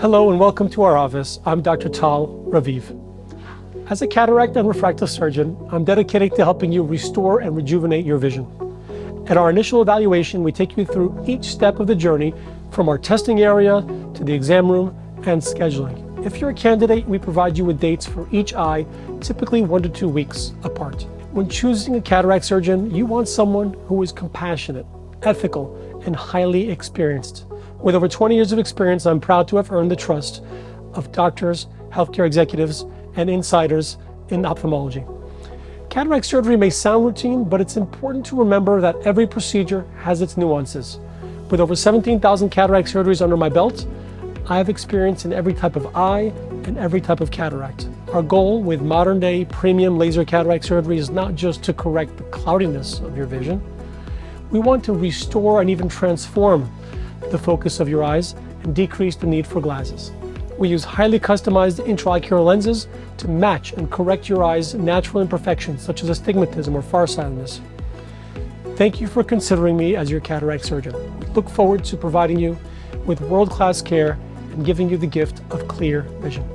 Hello and welcome to our office. I'm Dr. Tal Raviv. As a cataract and refractive surgeon, I'm dedicated to helping you restore and rejuvenate your vision. At our initial evaluation, we take you through each step of the journey from our testing area to the exam room and scheduling. If you're a candidate, we provide you with dates for each eye, typically 1 to 2 weeks apart. When choosing a cataract surgeon, you want someone who is compassionate, ethical, and highly experienced. With over 20 years of experience, I'm proud to have earned the trust of doctors, healthcare executives, and insiders in ophthalmology. Cataract surgery may sound routine, but it's important to remember that every procedure has its nuances. With over 17,000 cataract surgeries under my belt, I have experience in every type of eye and every type of cataract. Our goal with modern-day premium laser cataract surgery is not just to correct the cloudiness of your vision. We want to restore and even transform the focus of your eyes and decrease the need for glasses. We use highly customized intraocular lenses to match and correct your eye's natural imperfections, such as astigmatism or farsightedness. Thank you for considering me as your cataract surgeon. We look forward to providing you with world-class care and giving you the gift of clear vision.